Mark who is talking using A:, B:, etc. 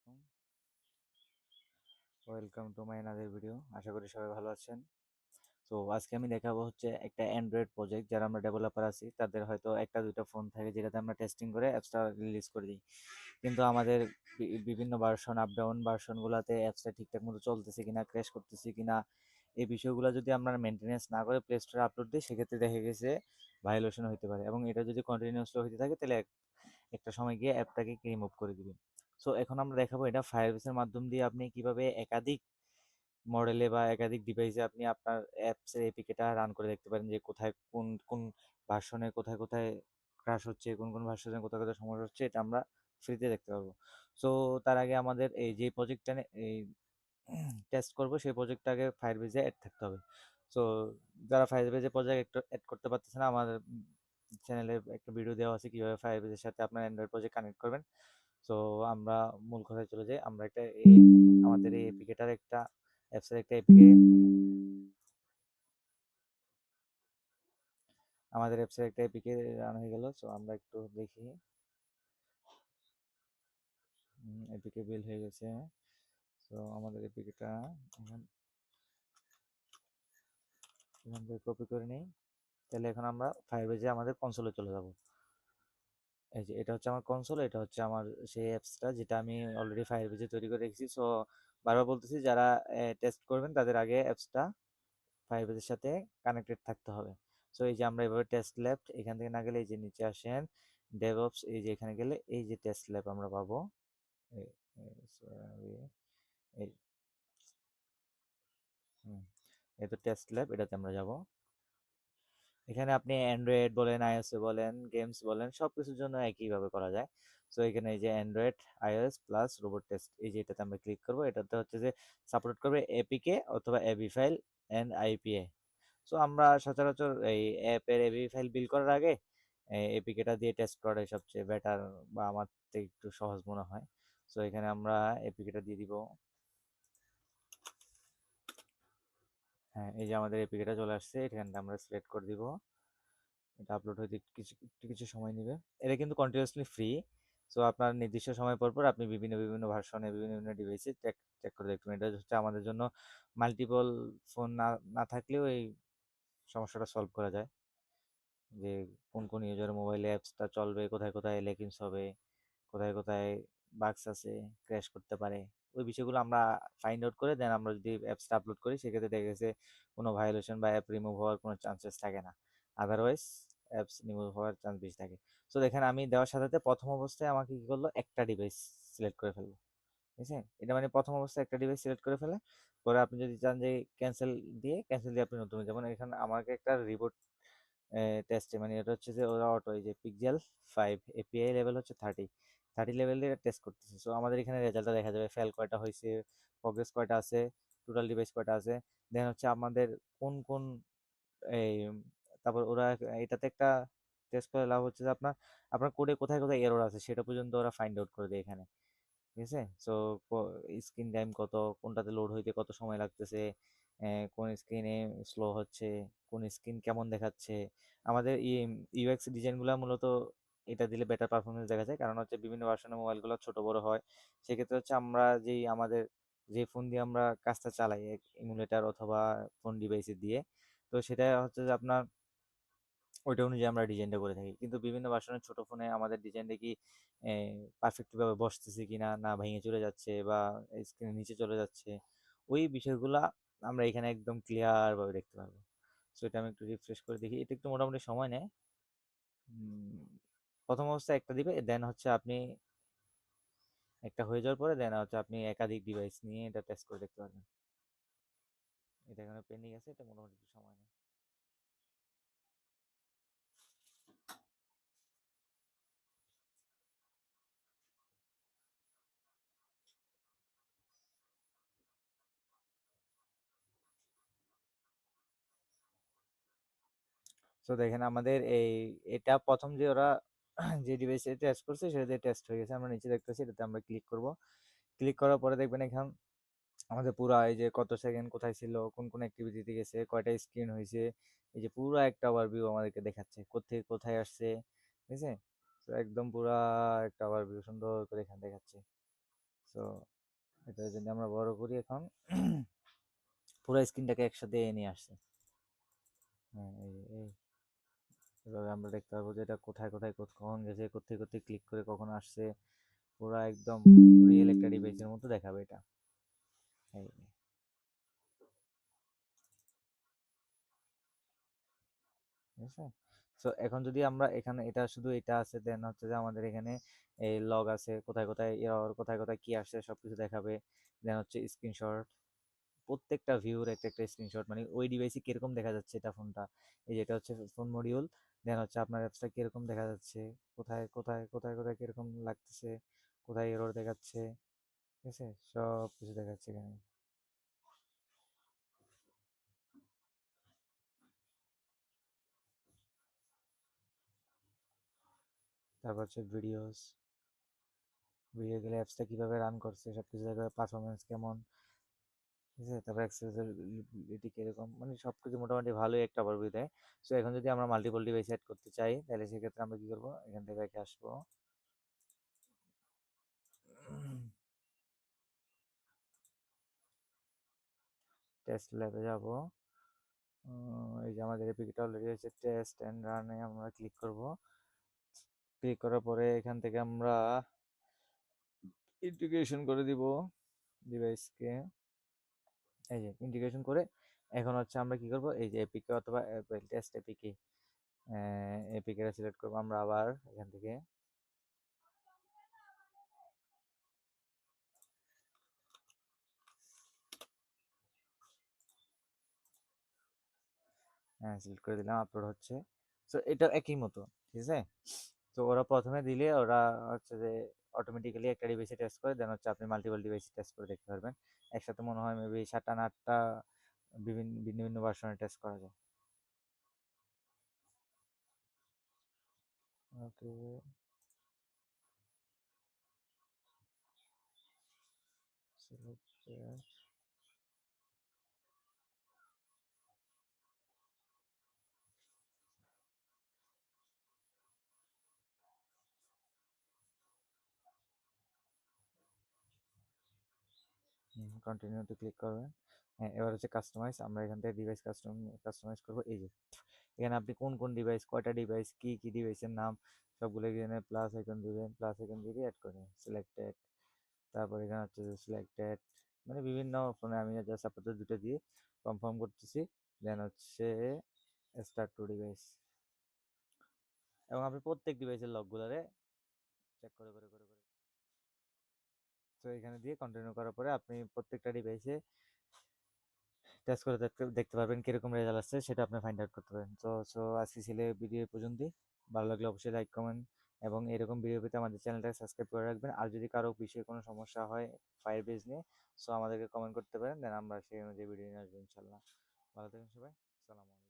A: আলাইকুম। Welcome to my another video. আশা করি সবাই ভালো আছেন। তো আজকে আমি দেখাবো হচ্ছে একটা অ্যান্ড্রয়েড প্রজেক্ট। যারা আমরা ডেভেলপার আছি তাদের হয়তো একটা দুইটা ফোন থাকে যেটাতে আমরা টেস্টিং করে অ্যাপসটা রিলিজ করে দিই। কিন্তু আমাদের বিভিন্ন ভার্সন আপ ডাউন ভার্সনগুলোতে অ্যাপসটা ঠিকঠাক মতো চলতেছে কিনা, ক্র্যাশ করতেছে কিনা, এই বিষয়গুলো যদি আমরা মেনটেনেন্স না করে প্লে স্টোরে আপলোড দিই, সেক্ষেত্রে দেখা গেছে ভায়োলেশন হতে পারে, এবং এটা যদি কন্টিনিউয়াসলি হতে থাকে তাহলে একটা সময় গিয়ে অ্যাপটাকে রিমুভ করে দিবে। সো এখন আমরা দেখাবো এটা ফায়ারবেসের মাধ্যম দিয়ে আপনি কিভাবে একাধিক মডেলে বা একাধিক ডিভাইসে আপনি আপনার অ্যাপসের এপিকেটা রান করে দেখতে পারেন, যে কোথায় কোন কোন ভার্সনে কোথায় কোথায় ক্রাশ হচ্ছে, কোন কোন ভার্সনে কোথায় কোথায় সমস্যা হচ্ছে, এটা আমরা ফ্রিতে দেখতে পারবো। সো তার আগে আমাদের এই যে প্রজেক্টটা এই টেস্ট করব, সেই প্রজেক্টটা আগে ফায়ারবেজে অ্যাড থাকতে হবে। সো যারা ফায়ারবেজে প্রজেক্ট অ্যাড করতে পারতেছে না, আমাদের চ্যানেলে একটা ভিডিও দেওয়া আছে কিভাবে ফায়ারবেজের সাথে আপনার অ্যান্ড্রয়েড প্রজেক্ট কানেক্ট করবেন। সো আমরা মূল কথায় চলে যাই। আমরা একটা আমাদের এই এপিকেটার একটা অ্যাপসের একটা এপিকে আমাদের অ্যাপসের একটা এপিকে রান হয়ে গেল। সো আমরা একটু দেখি। এপিকে বিল হয়ে গেছে। সো আমাদের এপিকেটা এখান এখান থেকে কপি করে নিই। তাহলে এখন আমরা ফায়ারবেজে আমাদের কনসোলে চলে যাব। এই যে এটা হচ্ছে আমার কনসোল, এটা হচ্ছে আমার সেই অ্যাপসটা যেটা আমি অলরেডি ফায়ারবেজে তৈরি করে রেখেছি। সো বারবার বলতেছি, যারা টেস্ট করবেন তাদের আগে অ্যাপসটা ফায়ারবেজের সাথে কানেক্টেড থাকতে হবে। সো এই যে আমরা এভাবে টেস্ট ল্যাব, এখান থেকে না গেলে এই যে নিচে আসেন ডেভঅপস, এই যে এখানে গেলে এই যে টেস্ট ল্যাব আমরা পাবো। এই sorry, এই হুম, এই তো টেস্ট ল্যাব, এটাতে আমরা যাব। এখানে আপনি অ্যান্ড্রয়েড বলেন, আইওএস বলেন, গেমস বলেন, সবকিছুর জন্য একইভাবে করা যায়। সো এখানে এই যে Android, iOS plus robot test, এই যে এটাতে আমরা ক্লিক করব। এটাতে হচ্ছে যে সাপোর্ট করবে এপিকে অথবা AB file and IPA. So আমরা সচরাচর এই অ্যাপের এবি ফাইল বিল করার আগে এপিকেটা দিয়ে টেস্ট করাটাই সবচেয়ে বেটার, বা আমার থেকে একটু সহজ মনে হয়। সো এখানে আমরা এপিকেটা দিয়ে দিব। হ্যাঁ, এই যে আমাদের এপিকেটা চলে আসছে, এখানে আমরা সিলেক্ট করে দিব। এটা আপলোড হইতে একটু কিছু সময় নেবে। এটা কিন্তু কন্টিনিউয়াসলি ফ্রি। সো আপনার নির্দিষ্ট সময় পর পর আপনি বিভিন্ন বিভিন্ন ভার্সনে বিভিন্ন বিভিন্ন ডিভাইসে চেক চেক করে দেখবেন। এটা হচ্ছে আমাদের জন্য মাল্টিপল ফোন না না থাকলেও এই সমস্যাটা সলভ করা যায়, যে কোন কোন ইউজার মোবাইলে অ্যাপসটা চলবে, কোথায় কোথায় লেকিংস হবে, কোথায় কোথায় বাগস আছে, ক্র্যাশ করতে পারে। ওই বিষয়গুলো আমরা ফাইন্ড আউট করে দেন আমরা যদি অ্যাপসটা আপলোড করি, সেক্ষেত্রে দেখা গেছে কোনো ভায়োলেশন বা অ্যাপ রিমুভ হওয়ার কোনো চান্সেস থাকে না। আদারওয়াইজ অ্যাপস রিমুভ হওয়ার চান্স বেশি থাকে। সো দেখেন আমি দেওয়ার সাথে সাথে প্রথম অবস্থায় আমাকে কি করলো, একটা ডিভাইস সিলেক্ট করে ফেললো। ঠিক আছে, এটা মানে প্রথম অবস্থায় একটা ডিভাইস সিলেক্ট করে ফেলে। পরে আপনি যদি চান যে ক্যান্সেল দিয়ে আপনি নতুন, যেমন এখানে আমাকে একটা রিবোট টেস্টে, মানে এটা হচ্ছে যে ওরা অটো, এই যে পিক্সেল 5 এপিআই লেভেল হচ্ছে 30 লেভেল দিয়ে টেস্ট করতেছে। সো আমাদের এখানে রেজাল্টটা দেখা যাবে, ফেল কয়টা হয়েছে, প্রগ্রেস কয়টা আছে, টোটাল ডিভাইস কয়টা আছে, দেন হচ্ছে আমাদের কোন কোন এই তারপর ওরা এটাতে একটা টেস্ট করে লাভ হচ্ছে যে আপনার আপনার কোডে কোথায় কোথায় এরর আছে সেটা পর্যন্ত ওরা ফাইন্ড আউট করে দেয় এখানে। ঠিক আছে, সো স্ক্রিন টাইম কত, কোনটাতে লোড হইতে কত সময় লাগতেছে, কোন স্ক্রিনে স্লো হচ্ছে, কোন স্ক্রিন কেমন দেখাচ্ছে। আমাদের ইউএক্স ডিজাইনগুলো মূলত এটা দিলে বেটার পারফরমেন্স দেখা যায়, কারণ হচ্ছে বিভিন্ন ভার্সনের মোবাইলগুলো ছোট বড় হয়। সেক্ষেত্রে হচ্ছে আমরা যেই আমাদের যে ফোন দিয়ে আমরা কাজটা চালাই, ইমুলেটার অথবা ফোন ডিভাইসে দিয়ে, তো সেটা হচ্ছে যে আপনার ওইটা অনুযায়ী আমরা ডিজাইনটা করে থাকি। কিন্তু বিভিন্ন ভার্সনের ছোট ফোনে আমাদের ডিজাইনটা কি পারফেক্ট ভাবে বসতেছে কিনা, না ভেঙে চলে যাচ্ছে বা স্ক্রিনের নিচে চলে যাচ্ছে, ওই বিষয়গুলা আমরা এখানে একদম ক্লিয়ার ভাবে দেখতে পারবো। সো এটা আমি একটু রিফ্রেশ করে দেখি, এটা একটু মোটামুটি সময় নেয়। উম, প্রথম অবস্থায় একটা দিবে, দেন হচ্ছে আপনি একটা হয়ে যাওয়ার পরে দেন হচ্ছে আপনি একাধিক ডিভাইস নিয়ে এটা টেস্ট করে দেখতে পারবেন। এটা এখানে পেন্ডিং আছে, এটা মোটামুটি একটু সময় নেয়। তো দেখেন আমাদের এটা প্রথম যে ওরা যে ডিভাইসে টেস্ট করছে সেটাতে টেস্ট হয়ে গেছে, আমরা নিচে দেখতেছি, এটাতে আমরা ক্লিক করব। ক্লিক করার পরে দেখবেন এখন আমাদের পুরা এই যে কত সেকেন্ড কোথায় ছিল, কোন কোন অ্যাক্টিভিটিতে গেছে, কয়টা স্ক্রিন হয়েছে, এই যে পুরা একটা ওভারভিউ আমাদেরকে দেখাচ্ছে, কোথায় কোথায় আসছে। ঠিক আছে, তো একদম পুরা একটা ওভারভিউ সুন্দর করে এখানে দেখাচ্ছে। সো এটার জন্য আমরা বড় করি এখন। পুরো স্ক্রিনটাকে একসাথে নিয়ে আসছে। হ্যাঁ, এই এভাবে আমরা দেখতে পারবো যে এটা কোথায় কোথায় কখন গেছে, কোথায় কোথায় ক্লিক করে কখন আসছে। পুরা একদম রিয়েল একটা ডিভাইসের মতো দেখাবে এটা। এই ঠিক আছে। সো এখন যদি আমরা এখানে এটা শুধু এটা আছে, দেন হচ্ছে যে আমাদের এখানে এই লগ আছে, কোথায় কোথায় এরর, কোথায় কোথায় কি আসছে সবকিছু দেখাবে। দেন হচ্ছে স্ক্রিনশট, প্রত্যেকটা ভিউর একটা একটা স্ক্রিনশট, মানে ওই ডিভাইসে কিরকম দেখা যাচ্ছে এটা ফোনটা। এই যেটা হচ্ছে ফোন মডিউল। দেন হচ্ছে আপনার অ্যাপসটা কিরকম দেখা যাচ্ছে, কোথায় কোথায় কোথায় কোথায় কিরকম লাগতেছে, কোথায় এরর দেখাচ্ছে। ঠিক আছে, সব কিছু দেখাচ্ছে এখানে। তারপর হচ্ছে ভিডিওস, ভিডিও গেলে অ্যাপসটা কিভাবে রান করছে সব কিছু দেখাবে, পারফরমেন্স কেমন। ঠিক আছে, তারপর অ্যাক্সেসিবিলিটি কিরকম, মানে সব কিছু মোটামুটি ভালোই একটা ওভারভিউ দেয়। সো এখন যদি আমরা মাল্টিপল ডিভাইস সেট করতে চাই, তাহলে সেক্ষেত্রে আমরা কি করবো, এখান থেকে রেখে আসবো। টেস্ট ল্যাবে যাব। এই যে আমাদের এপিকটা অলরেডি হচ্ছে, টেস্ট অ্যান্ড রানে আমরা ক্লিক করব। ক্লিক করার পরে এখান থেকে আমরা ইন্টিগ্রেশন করে দিব ডিভাইসকে। এই যে ইন্টিগ্রেশন করে এখন হচ্ছে আমরা কি করব, এই যে এপিকে অথবা টেস্ট এপিকে, এপিকে সিলেক্ট করবো আমরা আবার এখান থেকে। হ্যাঁ, সিলেক্ট করে দিলাম, আপলোড হচ্ছে। সো এটা একই মতো, ঠিক আছে। তো ওরা প্রথমে দিলে ওরা হচ্ছে যে অটোমেটিক্যালি একটা ডিভাইসে টেস্ট করে, দেন হচ্ছে আপনি মাল্টিপল ডিভাইসে টেস্ট করে দেখতে পারবেন। একসাথে মনে হয় মেবি 7টা না 8টা বিভিন্ন ভিন্ন ভিন্ন ভার্সনে টেস্ট করা যায়। ওকে, সিলেক্ট। কন্টিনিউতে ক্লিক করবেন। হ্যাঁ, এবার হচ্ছে কাস্টমাইজ, আমরা এখান থেকে ডিভাইস কাস্টমাইজ করবো। এই যে এখানে আপনি কোন কোন ডিভাইস, কয়টা ডিভাইস, কি কি ডিভাইসের নাম সবগুলো এখানে প্লাস আইকন দিবেন, প্লাস আইকন দিয়ে অ্যাড করবেন সিলেক্টেড। তারপর এখানে হচ্ছে যে সিলেক্টেড, মানে বিভিন্ন ফোনে আমি জাস্ট আপাতত দুটো দিয়ে কনফার্ম করতেছি। দেন হচ্ছে স্টার্ট টু ডিভাইস, এবং আপনি প্রত্যেক ডিভাইসের লগগুলারে চেক করে। তো এখানে দিয়ে কন্টিনিউ করার পরে আপনি প্রত্যেকটা ডিভাইসে টেস্ট করে দেখতে দেখতে পারবেন কিরকম রেজাল্ট আসছে, সেটা আপনি ফাইন্ড আউট করতে পারবেন। তো সো আজকে ছিল ভিডিও পর্যন্তই। ভালো লাগলে অবশ্যই লাইক কমেন্ট এবং এরকম ভিডিও পেতে আমাদের চ্যানেলটা সাবস্ক্রাইব করে রাখবেন। আর যদি কারো বিষয়ে কোনো সমস্যা হয় ফায়ার বেস নিয়ে, সো আমাদেরকে কমেন্ট করতে পারেন, দেন আমরা সেই অনুযায়ী ভিডিও নিয়ে আসবো ইনশাল্লাহ। ভালো থাকেন সবাই, আসসালামু আলাইকুম।